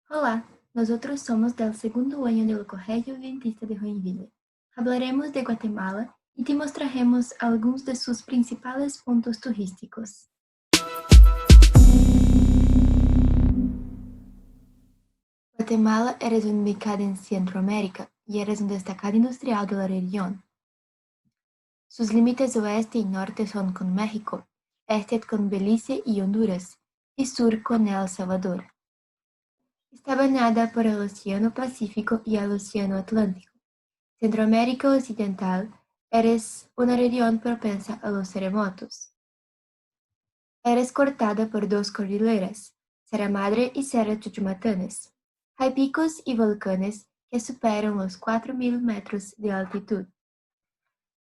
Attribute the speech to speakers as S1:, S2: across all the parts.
S1: Olá, nós outros somos del segundo año del Colegio Adventista de Joinville. Hablaremos de Guatemala y te mostraremos algunos de sus principales puntos turísticos. Guatemala es ubicada en Centroamérica y es un destacado industrial de la región. Sus límites oeste y norte son con México, este con Belice y Honduras, y sur con El Salvador. Está bañada por el Océano Pacífico y el Océano Atlántico. Centroamérica Occidental es una región propensa a los terremotos. Es cortada por dos cordilleras, Sierra Madre y Sierra Chuchumatanes. Hay picos y volcanes que superan los 4.000 metros de altitud.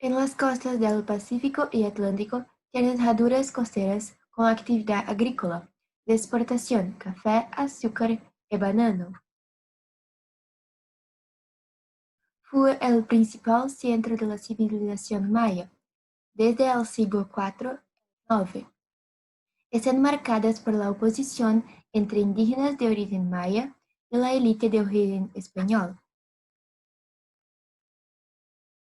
S1: En las costas del Pacífico y Atlántico tienen herraduras costeras con actividad agrícola, de exportación, café, azúcar y banano. Fue el principal centro de la civilización maya, desde el siglo IV al IX. Están marcadas por la oposición entre indígenas de origen maya y la élite de origen español.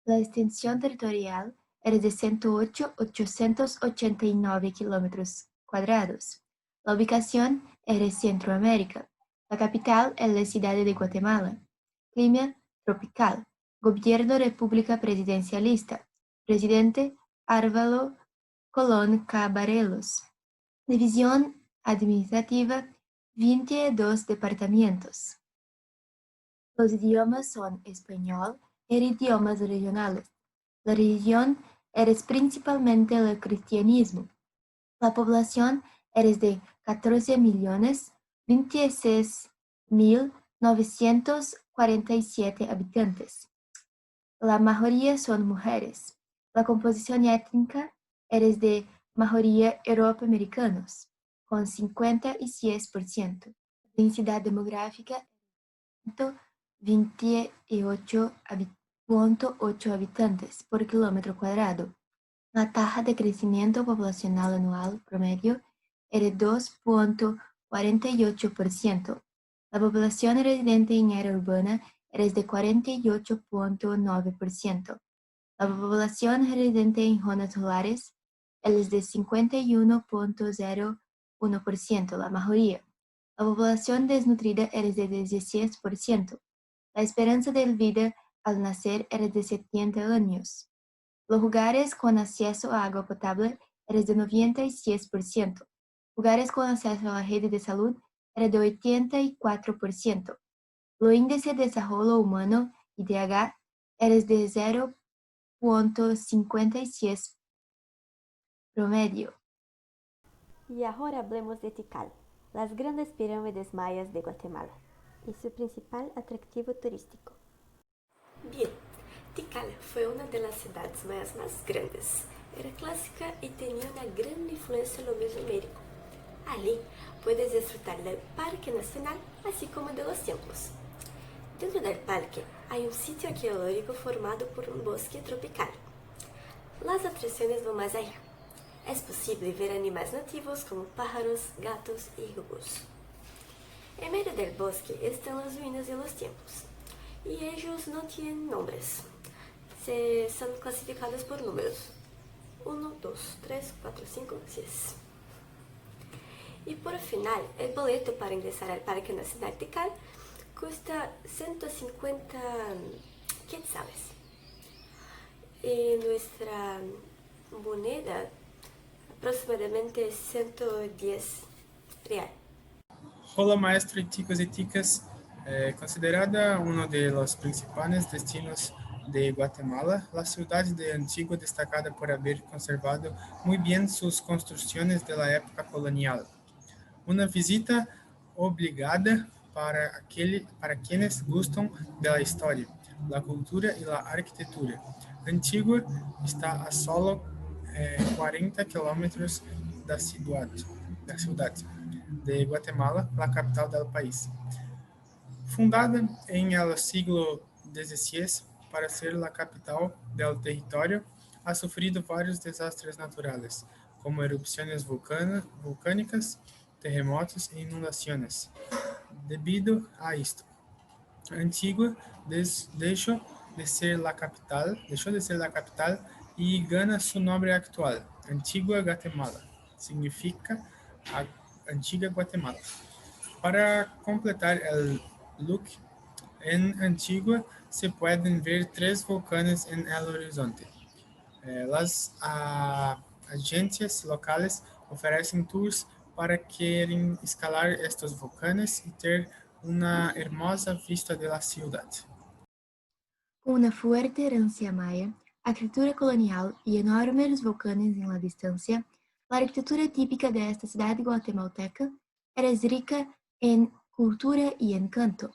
S1: La extensión territorial es de 108.889 kilómetros cuadrados. La ubicación es en Centroamérica. La capital es la ciudad de Guatemala. Clima tropical. Gobierno República Presidencialista. Presidente Álvaro Colón Cabarelos. División administrativa: 22 departamentos. Los idiomas son español e idiomas regionales. La religión es principalmente el cristianismo. La población es de 14.026.947 habitantes. La mayoría son mujeres. La composición étnica es de mayoría euroamericanos, con 56%. La densidad demográfica es 28.8 habitantes por kilómetro cuadrado. La tasa de crecimiento poblacional anual promedio es de 2.48%. La población residente en área urbana es de 48.9%. La población residente en zonas rurales es de 51.01%, la mayoría. La población desnutrida es de 16%. La esperanza de vida al nacer es de 70 años. Los lugares con acceso a agua potable es de 96%. Lugares con acceso a la red de salud es de 84%. El índice de desarrollo humano, IDH, es de 0.56 promedio.
S2: Y ahora hablemos de Tikal, las grandes pirámides mayas de Guatemala, y su principal atractivo turístico.
S3: Bien, Tikal fue una de las ciudades mayas más grandes. Era clásica y tenía una gran influencia en lo mesoamérico. Allí puedes disfrutar del Parque Nacional, así como de los templos. Dentro del parque hay un sitio arqueológico formado por un bosque tropical. Las atracciones van más allá. Es posible ver animales nativos como pájaros, gatos y jugos. En medio del bosque están las ruinas de los templos, y ellos no tienen nombres. Son clasificados por números: 1, 2, 3, 4, 5, 6. Y por final, el boleto para ingresar al Parque Nacional Tikal cuesta 150 quetzales. Y nuestra moneda aproximadamente 110 real.
S4: Hola maestro y chicos y chicas, considerada uno de los principales destinos de Guatemala, la ciudad de Antigua destacada por haber conservado muy bien sus construcciones de la época colonial. Una visita obligada para quienes gustan de la historia, la cultura y la arquitectura. Antigua está a solo 40 kilómetros da ciudad de Guatemala, la capital del país. Fundada en el siglo XVI para ser la capital del territorio, ha sufrido varios desastres naturales, como erupciones volcánicas, terremotos e inundaciones. Debido a esto, Antigua deixou de ser la capital y gana su nombre actual, Antigua Guatemala. Significa Antigua Guatemala. Para completar el look, en Antigua se pueden ver 3 volcanes en el horizonte. Las agencias locales oferecen tours para quien escalar estos volcanes y ter una hermosa vista de la ciudad.
S1: Con una fuerte herencia maya, arquitectura colonial y enormes volcanes en la distancia, la arquitectura típica de esta ciudad guatemalteca era rica en cultura y encanto.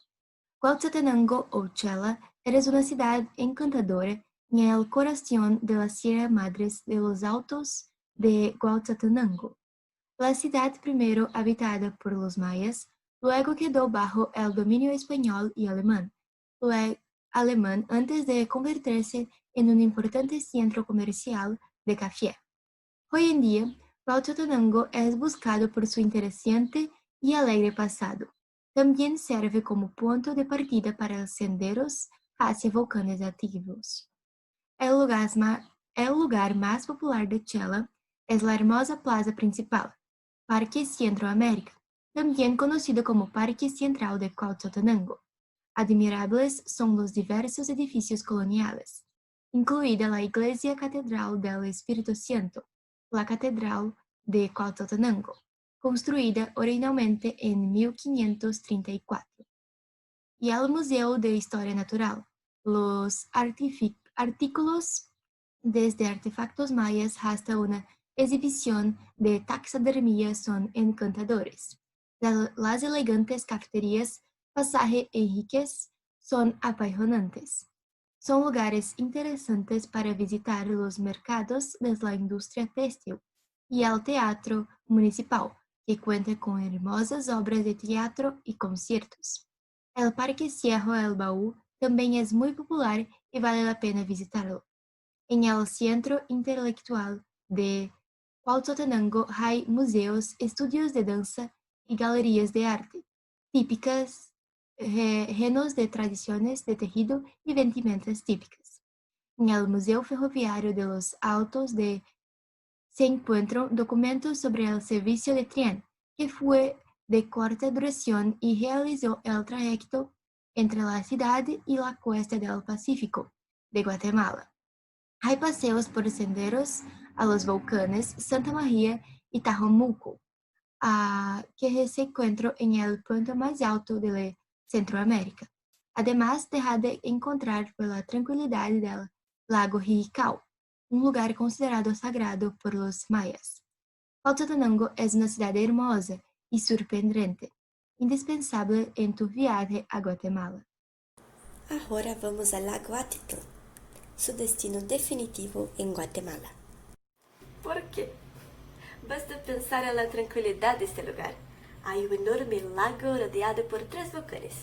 S1: Cuauhtémoc o Chela era una ciudad encantadora en el corazón de la Sierra Madres de los Altos de Cuauhtémoc. La ciudad primero habitada por los mayas, luego quedó bajo el dominio español y alemán antes de convertirse en un importante centro comercial de café. Hoy en día, Cuauhtémoc es buscado por su interesante y alegre pasado. También sirve como punto de partida para senderos hacia volcanes activos. El lugar más popular de Chela es la hermosa plaza principal, Parque Centroamérica, también conocido como Parque Central de Cuauhtémoc. Admirables son los diversos edificios coloniales, incluida la Iglesia Catedral del Espíritu Santo, la Catedral de Cuauhtémoc, construida originalmente en 1534, y el Museo de Historia Natural. Los artículos desde artefactos mayas hasta una exhibición de taxidermia son encantadores. Las elegantes cafeterías Pasaje Enríquez son apasionantes. Son lugares interesantes para visitar los mercados de la industria textil y el teatro municipal, que cuenta con hermosas obras de teatro y conciertos. El Parque Cerro El Baú también es muy popular y vale la pena visitarlo. En el Centro Intelectual de Cuauhtémoc hay museos, estudios de danza y galerías de arte, típicas, llenos de tradiciones de tejido y vestimentas típicas. En el Museo Ferroviario de los Altos se encuentran documentos sobre el servicio de tren, que fue de corta duración y realizó el trayecto entre la ciudad y la costa del Pacífico de Guatemala. Hay paseos por senderos a los volcanes Santa María y Tajomulco, que se encuentran en el punto más alto de Centroamérica. Además, deja de encontrar por la tranquilidad del lago Rijicao, un lugar considerado sagrado por los mayas. Cuauhtémoc es una ciudad hermosa y sorprendente, indispensable en tu viaje a Guatemala.
S3: Ahora vamos al lago Atitlán, su destino definitivo en Guatemala. ¿Por qué? Basta pensar en la tranquilidad de este lugar. Hay un enorme lago rodeado por 3 volcanes: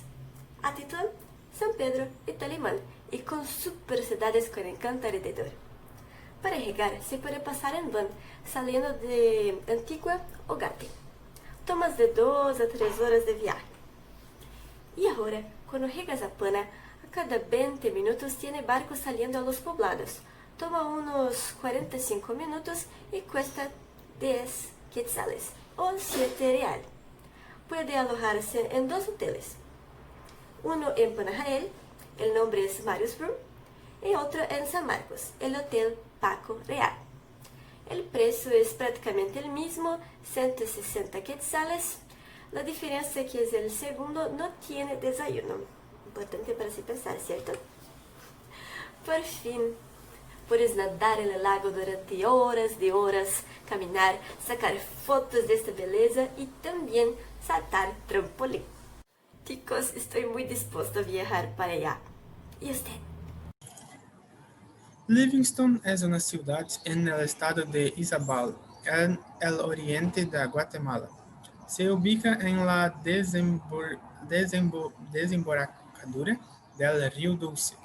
S3: Atitlán, San Pedro y Talimán, y con super ciudades con encanto alrededor. Para llegar se puede pasar en van saliendo de Antigua o Gate. Tomas de 2 a 3 horas de viaje. Y ahora, cuando llegas a Pana, a cada 20 minutos tiene barcos saliendo a los poblados. Toma unos 45 minutos y cuesta 10 quetzales o 7 real. Puede alojarse en 2 hoteles. Uno en Panajael, el nombre es Marius Brum, y otro en San Marcos, el Hotel Paco Real. El precio es prácticamente el mismo, 160 quetzales. La diferencia es que el segundo no tiene desayuno. Importante para se pensar, ¿cierto? Por fin, puedes nadar en el lago durante horas de horas, caminar, sacar fotos de esta belleza y también saltar trampolín. Chicos, estoy muy dispuesto a viajar para allá. ¿Y usted?
S4: Livingston es una ciudad en el estado de Izabal, en el oriente de Guatemala. Se ubica en la desembocadura del río Dulce,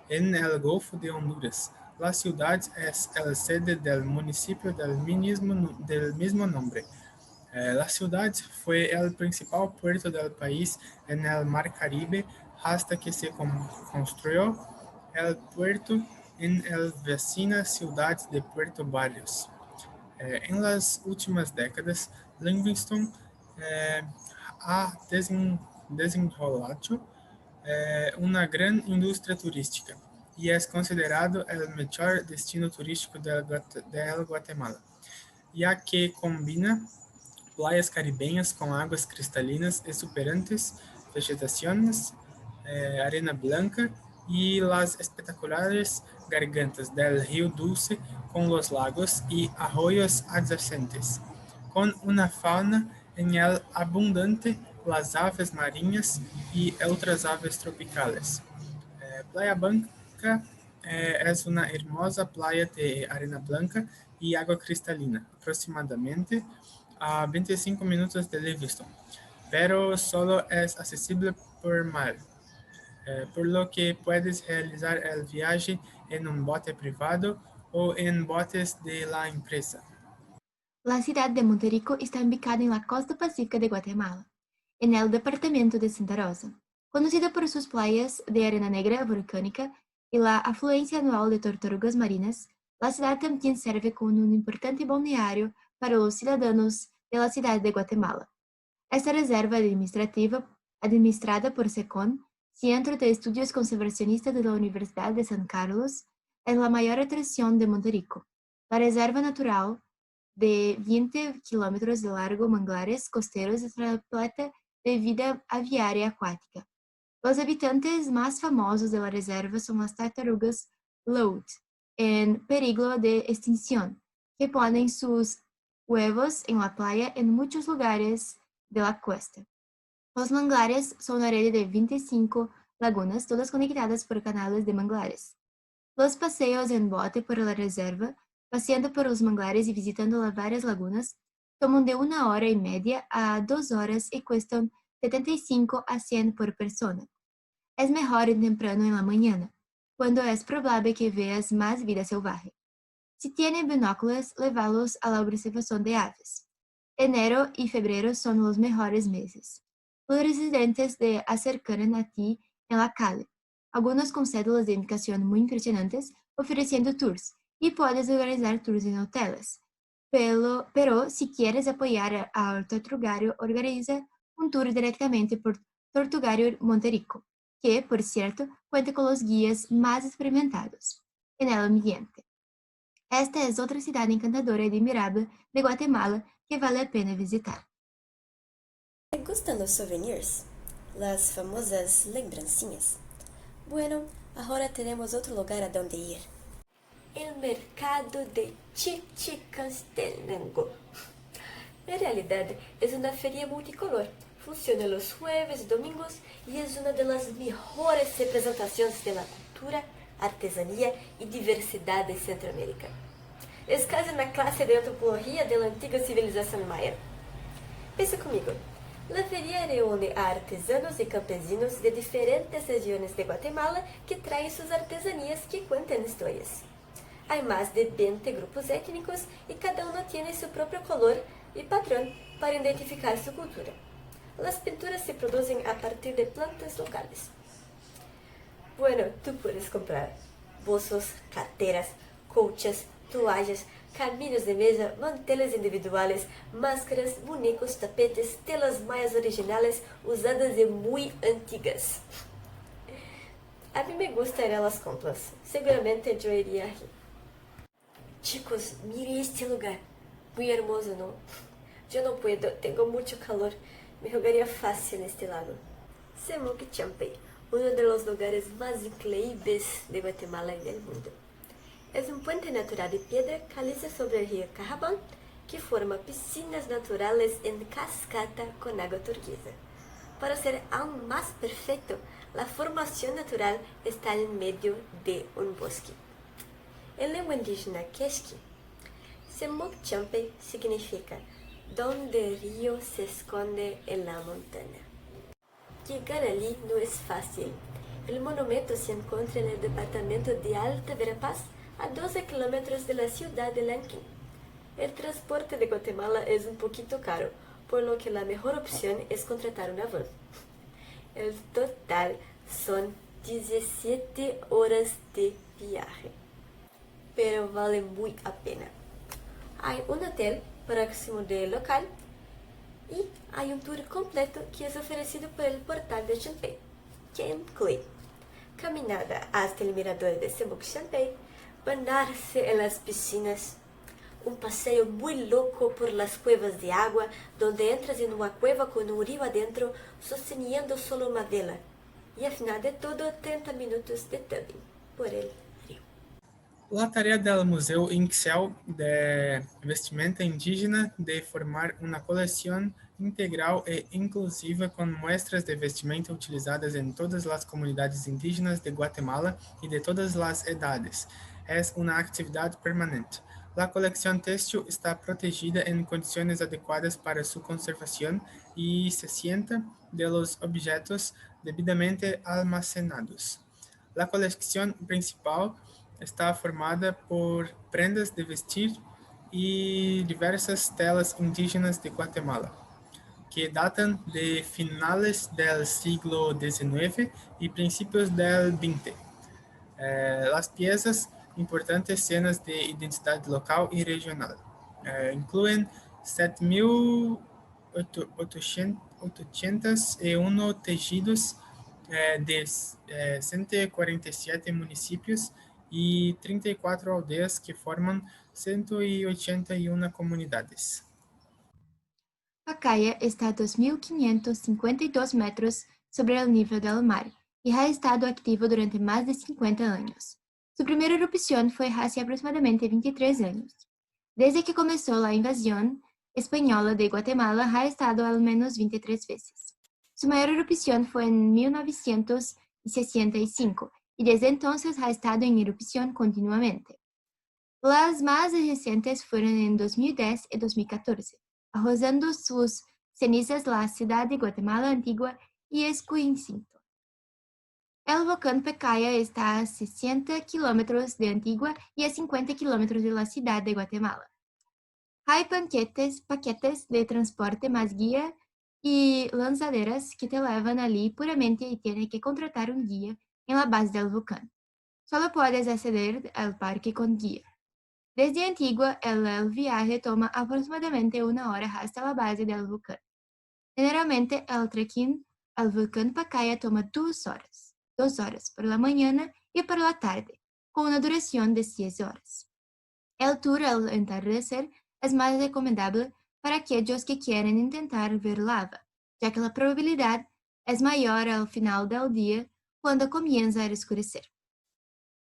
S4: en el Golfo de Honduras. La ciudad es la sede del municipio del mismo nombre. La ciudad fue el principal puerto del país en el Mar Caribe hasta que se construyó el puerto en la vecina ciudad de Puerto Barrios. En las últimas décadas, Livingston ha desenvolvido una gran industria turística y es considerado el mejor destino turístico de Guatemala, ya que combina playas caribeñas con aguas cristalinas exuberantes, vegetaciones, arena blanca y las espectaculares gargantas del río Dulce con los lagos y arroyos adyacentes, con una fauna en el abundante las aves marinhas y otras aves tropicales. Playa Blanca es una hermosa playa de arena blanca y agua cristalina, aproximadamente a 25 minutos de Livingston, pero solo es accesible por mar, por lo que puedes realizar el viaje en un bote privado o en botes de la empresa.
S1: La ciudad de Monterrico está ubicada en la costa pacífica de Guatemala, en el departamento de Santa Rosa, conocida por sus playas de arena negra volcánica y la afluencia anual de tortugas marinas. La ciudad también sirve como un importante balneario para los ciudadanos de la ciudad de Guatemala. Esta reserva administrativa, administrada por SECON, Centro de Estudios Conservacionistas de la Universidad de San Carlos, es la mayor atracción de Monterrico. La reserva natural, de 20 kilómetros de largo, manglares costeros, es repleta de vida aviária acuática. Los habitantes más famosos de la reserva son las tartarugas Loud, en peligro de extinción, que ponen sus huevos en la playa en muchos lugares de la costa. Los manglares son una red de 25 lagunas, todas conectadas por canales de manglares. Los paseos en bote por la reserva, paseando por los manglares y visitando las varias lagunas, toman de 1 hora y media a 2 horas y cuestan 75 a 100 por persona. Es mejor ir temprano en la mañana, cuando es probable que veas más vida salvaje. Si tiene binóculos, lévalos a la observación de aves. Enero y febrero son los mejores meses. Los residentes se acercarán a ti en la calle, algunos con cédulas de indicación muy impresionantes, ofreciendo tours, y puedes organizar tours en hoteles. Pero si quieres apoyar al Tortugario, organiza un tour directamente por Tortugario Monterrico, que, por cierto, cuenta con los guías más experimentados en el ambiente. Esta es otra ciudad encantadora y admirable de Guatemala que vale la pena visitar.
S3: ¿Te gustan los souvenirs? Las famosas lembrancinhas. Bueno, ahora tenemos otro lugar a donde ir. El mercado de Chichicastenango. En realidad es una feria multicolor. Funciona los jueves y domingos y es una de las mejores representaciones de la cultura, artesanía y diversidad de Centroamérica. Es casi una clase de antropología de la antigua civilización maya. Pensa conmigo. La feria reúne a artesanos y campesinos de diferentes regiones de Guatemala que traen sus artesanías que cuentan historias. Hay más de 20 grupos étnicos y cada uno tiene su propio color y patrón para identificar su cultura. Las pinturas se producen a partir de plantas locales. Bueno, tú puedes comprar bolsos, carteras, colchas, toallas, camisas de mesa, manteles individuales, máscaras, muñecos, tapetes, telas mayas originales usadas de muy antiguas. A mí me gusta ir a las compras. Seguramente yo iría aquí. Chicos, mire este lugar. Muy hermoso, ¿no? Yo no puedo, tengo mucho calor. Me jugaría fácil en este lago. Semuc Champey, uno de los lugares más increíbles de Guatemala y del mundo. Es un puente natural de piedra caliza sobre el río Cajabán que forma piscinas naturales en cascata con agua turquesa. Para ser aún más perfecto, la formación natural está en medio de un bosque. En lengua indígena quechua, Semuc Champey significa donde el río se esconde en la montaña. Llegar allí no es fácil. El monumento se encuentra en el departamento de Alta Verapaz, a 12 kilómetros de la ciudad de Lanquín. El transporte de Guatemala es un poquito caro, por lo que la mejor opción es contratar una van. El total son 17 horas de viaje, pero vale muy la pena. Hay un hotel próximo del local y hay un tour completo que es ofrecido por el portal de Champey, que incluye caminada hasta el mirador de Semuc Champey, bañarse en las piscinas, un paseo muy loco por las cuevas de agua, donde entras en una cueva con un río adentro, sosteniendo solo una vela. Y al final de todo, 30 minutos de tubing por el río.
S4: La tarea del Museo Ixcel de Vestimenta Indígena de formar una colección integral e inclusiva con muestras de vestimenta utilizadas en todas las comunidades indígenas de Guatemala y de todas las edades. Es una actividad permanente. La colección textil está protegida en condiciones adecuadas para su conservación y se sienta de los objetos debidamente almacenados. La colección principal está formada por prendas de vestir y diversas telas indígenas de Guatemala, que datan de finales del siglo XIX y principios del XX. Las piezas importantes escenas de identidad local y regional. Incluyen 7.801 tejidos de 147 municipios y 34 aldeas que forman 181 comunidades.
S1: Pacaya está a 2.552 metros sobre el nivel del mar y ha estado activo durante más de 50 años. Su primera erupción fue hace aproximadamente 23 años. Desde que comenzó la invasión española de Guatemala, ha estado al menos 23 veces. Su mayor erupción fue en 1965 y desde entonces ha estado en erupción continuamente. Las más recientes fueron en 2010 y 2014, arrojando sus cenizas la ciudad de Guatemala Antigua y Escuintla. El volcán Pacaya está a 60 kilómetros de Antigua y a 50 kilómetros de la ciudad de Guatemala. Hay paquetes de transporte más guía y lanzaderas que te llevan allí puramente y tienes que contratar un guía en la base del volcán. Solo puedes acceder al parque con guía. Desde Antigua, el viaje toma aproximadamente 1 hora hasta la base del volcán. Generalmente, el trekking al volcán Pacaya toma 2 horas, 2 horas por la mañana y por la tarde, con una duración de 6 horas. El tour al entardecer es más recomendable para aquellos que quieren intentar ver lava, ya que la probabilidad es mayor al final del día cuando comienza a oscurecer.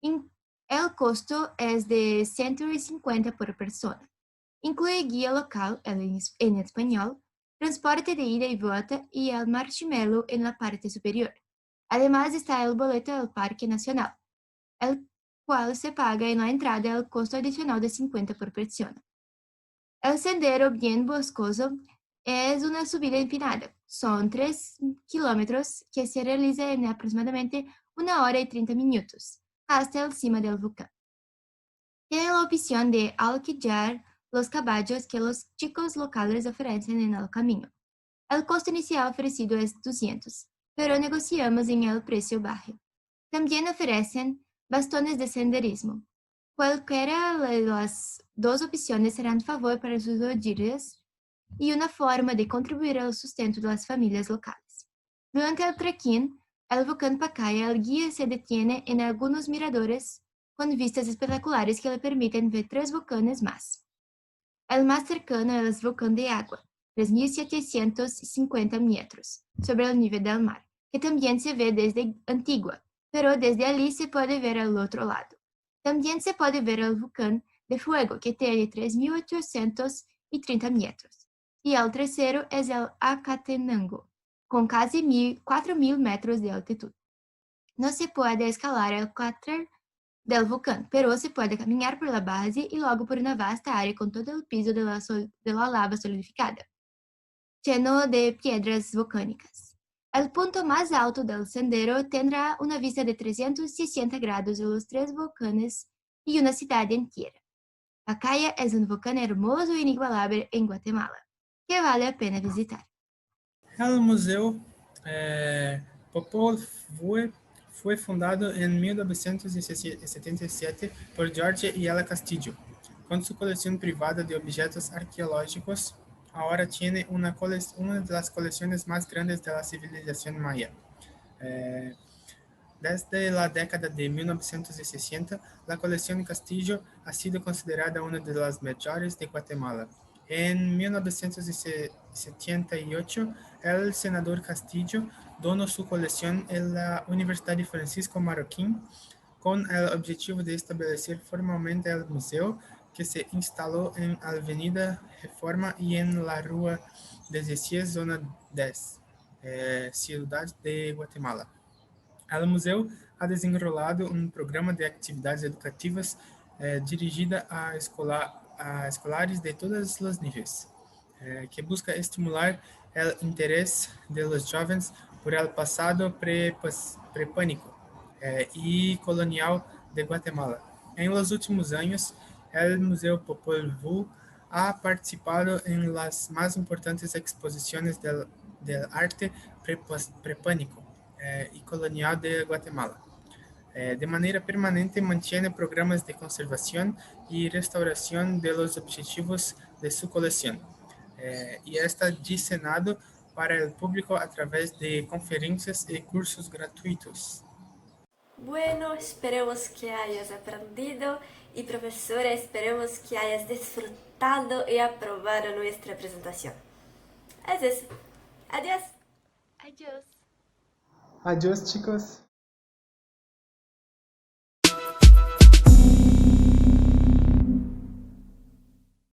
S1: El costo es de 150 por persona. Incluye guía local en español, transporte de ida y vuelta y el marshmallow en la parte superior. Además está el boleto del Parque Nacional, el cual se paga en la entrada al costo adicional de 50 por persona. El sendero bien boscoso es una subida empinada. Son 3 kilómetros que se realiza en aproximadamente 1 hora y 30 minutos hasta el cima del volcán. Tiene la opción de alquilar los caballos que los chicos locales ofrecen en el camino. El costo inicial ofrecido es 200, pero negociamos en el precio bajo. También ofrecen bastones de senderismo. Cualquiera de las dos opciones serán favor para sus rodillas y una forma de contribuir al sustento de las familias locales. Durante el trekking, el volcán Pacaya, el guía se detiene en algunos miradores con vistas espectaculares que le permiten ver 3 volcanes más. El más cercano es el volcán de agua, 3.750 metros sobre el nivel del mar, que también se ve desde Antigua, pero desde allí se puede ver al otro lado. También se puede ver el volcán de fuego, que tiene 3.830 metros, y el tercero es el Acatenango, con casi 4.000 metros de altitud. No se puede escalar el cráter del volcán, pero se puede caminar por la base y luego por una vasta área con todo el piso de la lava solidificada, lleno de piedras volcánicas. El punto más alto del sendero tendrá una vista de 360 grados de los 3 volcanes y una ciudad entera. Pacaya es un volcán hermoso e inigualable en Guatemala, que vale la pena visitar.
S4: El Museu Popol Vuh fue fundado en 1977 por Jorge y Ela Castillo. Con su colección privada de objetos arqueológicos, ahora tiene una de las colecciones más grandes de la civilización maya. Desde la década de 1960, la colección Castillo ha sido considerada una de las mejores de Guatemala. En 1978, el senador Castillo donó su colección a la Universidad de Francisco Marroquín con el objetivo de establecer formalmente el museo, que se instaló en Avenida Reforma y en la Rua 16, Zona 10, Ciudad de Guatemala. O museu ha desenrolado um programa de atividades educativas dirigida a escolares de todos os níveis, que busca estimular o interesse de los jovens por el passado pré-hispânico e colonial de Guatemala. Em los últimos anos, o Museu Popol Vuh ha participado en las más importantes exposiciones del arte prepânico y colonial de Guatemala. De manera permanente mantiene programas de conservación y restauración de los objetivos de su colección y está diseñado para el público a través de conferencias y cursos gratuitos.
S3: Bueno, esperemos que hayas aprendido y profesora, esperemos que hayas disfrutado y aprobado nuestra presentación. Es eso. Adiós.
S1: Adiós.
S4: Adiós, chicos.